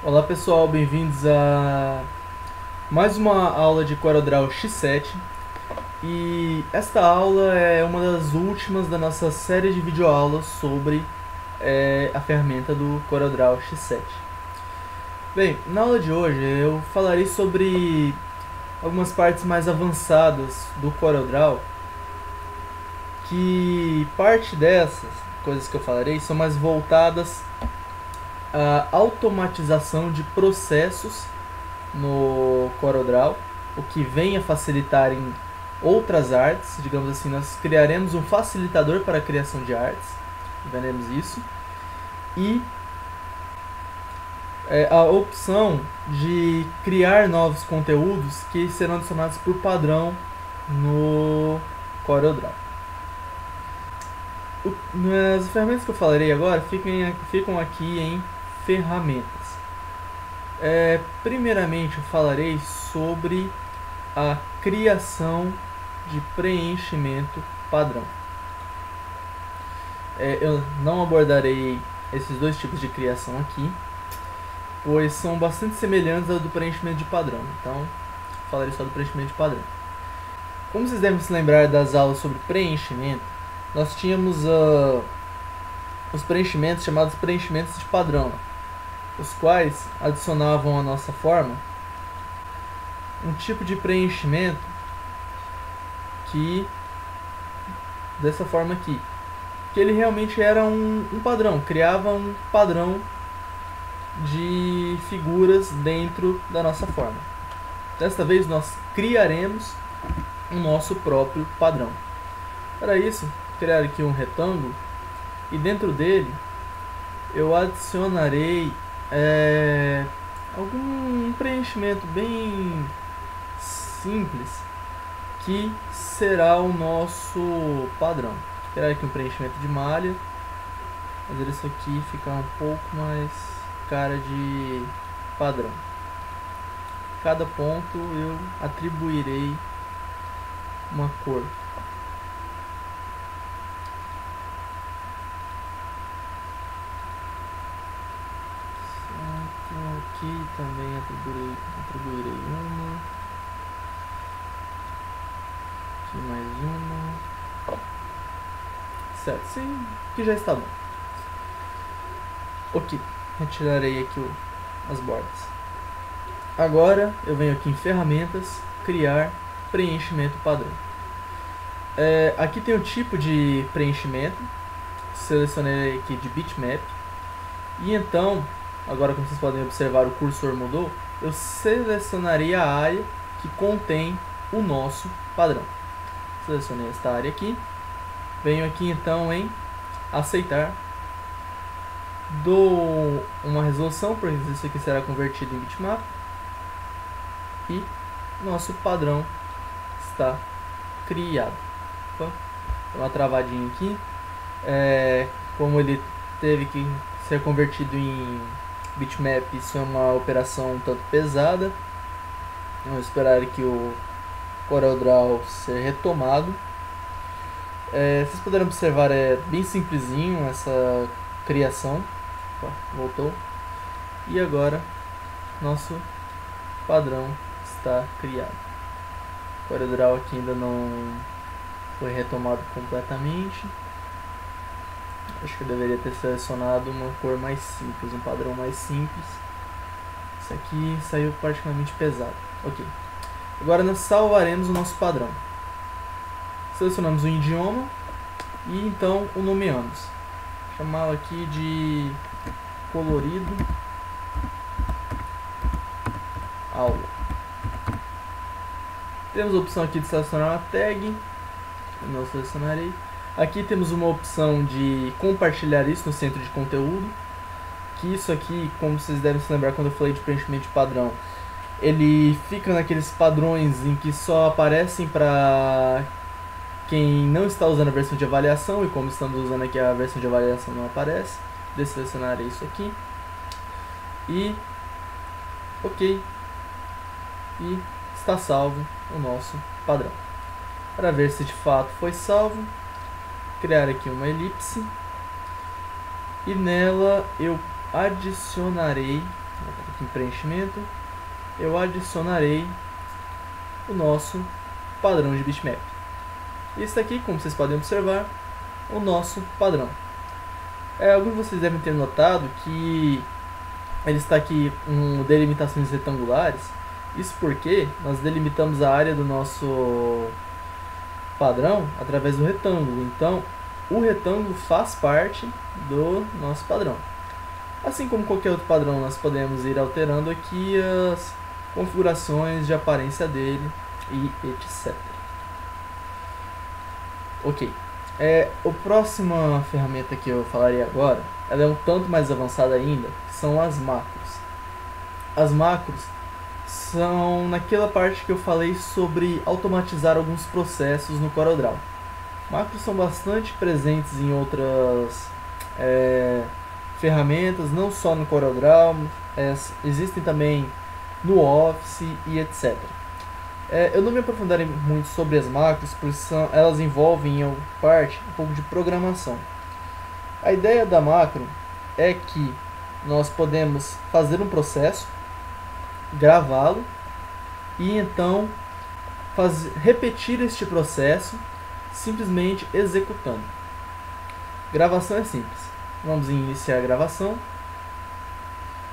Olá pessoal, bem-vindos a mais uma aula de CorelDRAW X7. E esta aula é uma das últimas da nossa série de videoaulas sobre a ferramenta do CorelDRAW X7. Bem, na aula de hoje eu falarei sobre algumas partes mais avançadas do CorelDRAW, que parte dessas coisas que eu falarei são mais voltadas à automatização de processos no CorelDRAW, o que vem a facilitar em outras artes. Digamos assim, nós criaremos um facilitador para a criação de artes, veremos isso, e a opção de criar novos conteúdos que serão adicionados por padrão no CorelDRAW. As ferramentas que eu falarei agora ficam aqui em ferramentas. Primeiramente eu falarei sobre a criação de preenchimento padrão. Eu não abordarei esses dois tipos de criação aqui, pois são bastante semelhantes ao do preenchimento de padrão, então falarei só do preenchimento de padrão. Como vocês devem se lembrar das aulas sobre preenchimento, nós tínhamos os preenchimentos chamados preenchimentos de padrão, os quais adicionavam à nossa forma um tipo de preenchimento que, dessa forma aqui, que ele realmente era um padrão, criava um padrão de figuras dentro da nossa forma. Desta vez nós criaremos o nosso próprio padrão. Para isso, criar aqui um retângulo e dentro dele eu adicionarei algum preenchimento bem simples que será o nosso padrão. Vou criar aqui um preenchimento de malha, fazer isso aqui ficar um pouco mais cara de padrão. Cada ponto eu atribuirei uma cor. Aqui também atribuirei uma. Aqui mais uma. Certo, sim, que já está bom. Ok, retirarei aqui as bordas. Agora eu venho aqui em ferramentas, criar preenchimento padrão. Aqui tem o tipo de preenchimento, selecionei aqui de bitmap. E então, agora como vocês podem observar, o cursor mudou. Eu selecionarei a área que contém o nosso padrão. Selecionei esta área aqui. Venho aqui então em aceitar. Dou uma resolução, porque isso aqui será convertido em bitmap. E nosso padrão está criado. Opa, tem uma travadinha aqui. Como ele teve que ser convertido em bitmap, isso é uma operação um tanto pesada. Vamos esperar que o CorelDRAW ser retomado. Vocês puderam observar, é bem simplesinho essa criação. Opa, voltou. E agora nosso padrão está criado. O CorelDRAW aqui ainda não foi retomado completamente. Acho que eu deveria ter selecionado uma cor mais simples, um padrão mais simples. Isso aqui saiu particularmente pesado. Ok. Agora nós salvaremos o nosso padrão. Selecionamos o idioma e então o nomeamos. Vou chamá-lo aqui de colorido aula. Temos a opção aqui de selecionar uma tag. Eu não selecionarei. Aqui temos uma opção de compartilhar isso no centro de conteúdo. Que isso aqui, como vocês devem se lembrar quando eu falei de preenchimento de padrão, ele fica naqueles padrões em que só aparecem para quem não está usando a versão de avaliação, e como estamos usando aqui a versão de avaliação não aparece. Desselecionarei isso aqui. E ok. E está salvo o nosso padrão. Para ver se de fato foi salvo, criar aqui uma elipse e nela eu adicionarei aqui em preenchimento, eu adicionarei o nosso padrão de bitmap. Isso aqui, como vocês podem observar, o nosso padrão. Alguns de vocês devem ter notado que ele está aqui com delimitações retangulares. Isso porque nós delimitamos a área do nosso padrão através do retângulo. Então, o retângulo faz parte do nosso padrão. Assim como qualquer outro padrão, nós podemos ir alterando aqui as configurações de aparência dele e etc. Ok. A próxima ferramenta que eu falarei agora, ela é um tanto mais avançada ainda, que são as macros. As macros são naquela parte que eu falei sobre automatizar alguns processos no CorelDRAW. Macros são bastante presentes em outras ferramentas, não só no CorelDRAW, existem também no Office e etc. Eu não me aprofundarei muito sobre as macros, porque elas envolvem em parte um pouco de programação. A ideia da macro é que nós podemos fazer um processo, gravá-lo e então repetir este processo simplesmente executando. Gravação é simples. Vamos iniciar a gravação.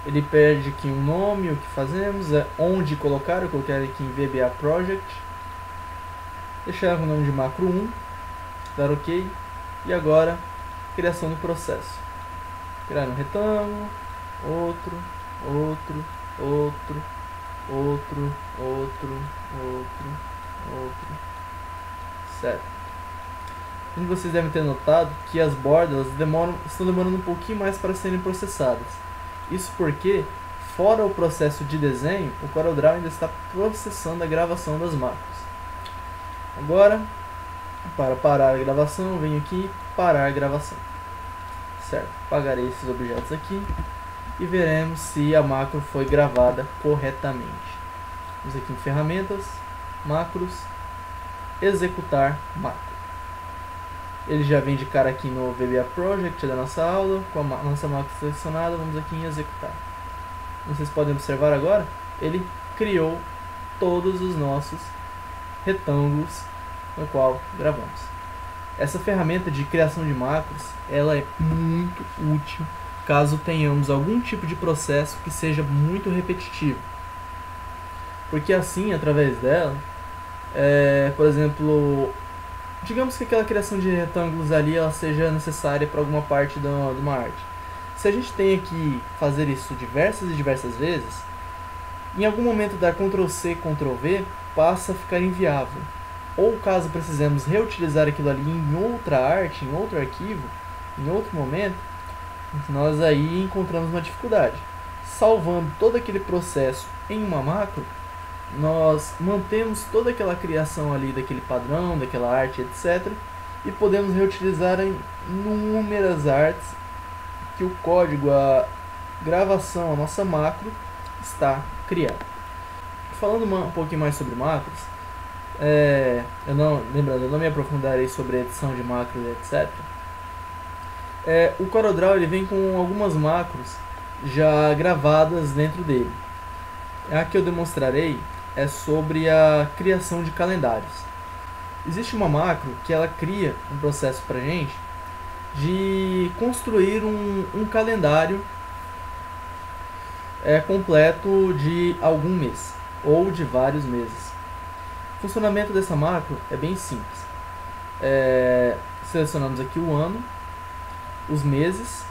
Ele pede aqui um nome, o que fazemos, onde colocar, eu coloquei aqui em VBA Project. Deixar o nome de macro 1, dar OK. E agora, criação do processo. Criar um retângulo, outro, outro, outro, outro, outro, outro, certo. Como vocês devem ter notado que as bordas estão demorando um pouquinho mais para serem processadas. Isso porque, fora o processo de desenho, o CorelDRAW ainda está processando a gravação das macros. Agora, para parar a gravação, eu venho aqui e parar a gravação. Certo, apagarei esses objetos aqui e veremos se a macro foi gravada corretamente. Vamos aqui em ferramentas, macros, executar macro. Ele já vem de cara aqui no VBA Project da nossa aula, com a nossa macro selecionada. Vamos aqui em executar. Como vocês podem observar agora, ele criou todos os nossos retângulos no qual gravamos. Essa ferramenta de criação de macros, ela é muito útil caso tenhamos algum tipo de processo que seja muito repetitivo. Porque assim, através dela, por exemplo, digamos que aquela criação de retângulos ali ela seja necessária para alguma parte de uma arte. Se a gente tem que fazer isso diversas e diversas vezes, em algum momento dar Ctrl+C, Ctrl+V passa a ficar inviável. Ou caso precisemos reutilizar aquilo ali em outra arte, em outro arquivo, em outro momento, nós aí encontramos uma dificuldade. Salvando todo aquele processo em uma macro, nós mantemos toda aquela criação ali daquele padrão, daquela arte, etc. E podemos reutilizar em inúmeras artes que o código, a gravação, a nossa macro está criado. Falando um pouquinho mais sobre macros, eu não me aprofundarei sobre a edição de macros, etc. O CorelDRAW ele vem com algumas macros já gravadas dentro dele. A que eu demonstrarei é sobre a criação de calendários. Existe uma macro que ela cria um processo para a gente de construir um calendário completo de algum mês ou de vários meses. O funcionamento dessa macro é bem simples. Selecionamos aqui o ano, os meses,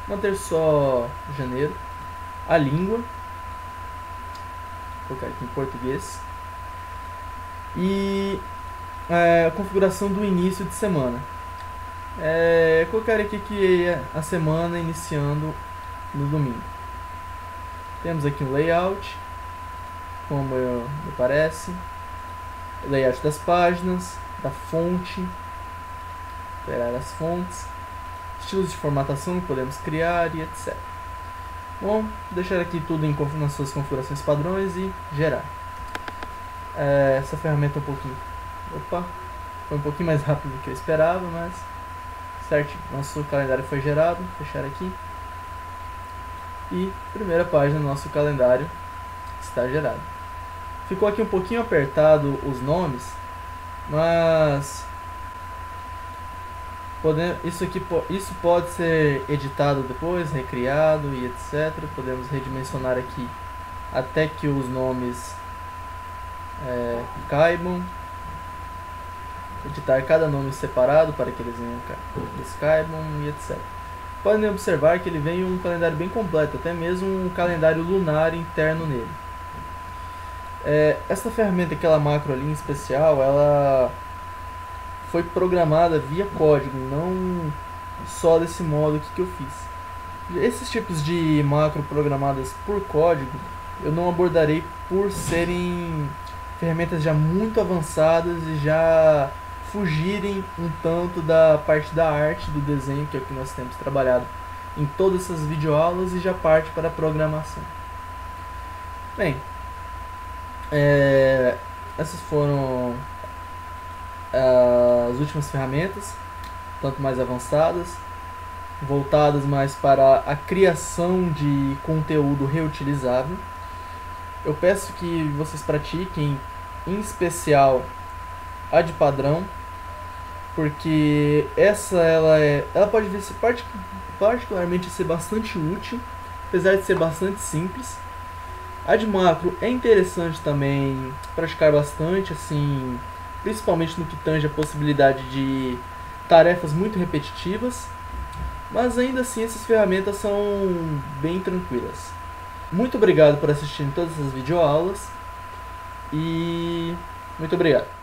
manter só janeiro, a língua, vou colocar aqui em português, e a configuração do início de semana. Colocar aqui que é a semana iniciando no domingo. Temos aqui um layout, como me parece, layout das páginas, da fonte, alterar as fontes, estilos de formatação que podemos criar e etc. Bom, deixar aqui tudo nas suas configurações padrões e gerar. Essa ferramenta foi um pouquinho mais rápido do que eu esperava, mas certo, nosso calendário foi gerado. Fechar aqui. E primeira página do nosso calendário está gerado. Ficou aqui um pouquinho apertado os nomes, mas isso pode ser editado depois, recriado e etc. Podemos redimensionar aqui até que os nomes caibam. Editar cada nome separado para que eles caibam e etc. Podem observar que ele vem um calendário bem completo, até mesmo um calendário lunar interno nele. Essa ferramenta, aquela macro ali em especial, ela foi programada via código, não só desse modo aqui que eu fiz. Esses tipos de macro programadas por código eu não abordarei por serem ferramentas já muito avançadas e já fugirem um tanto da parte da arte, do desenho, que é o que nós temos trabalhado em todas essas videoaulas, e já parte para a programação. Bem, essas foram as últimas ferramentas, tanto mais avançadas, voltadas mais para a criação de conteúdo reutilizável. Eu peço que vocês pratiquem, em especial a de padrão, porque ela pode particularmente ser bastante útil, apesar de ser bastante simples. A de macro é interessante também praticar bastante, assim, principalmente no que tange a possibilidade de tarefas muito repetitivas, mas ainda assim essas ferramentas são bem tranquilas. Muito obrigado por assistir todas essas videoaulas e muito obrigado.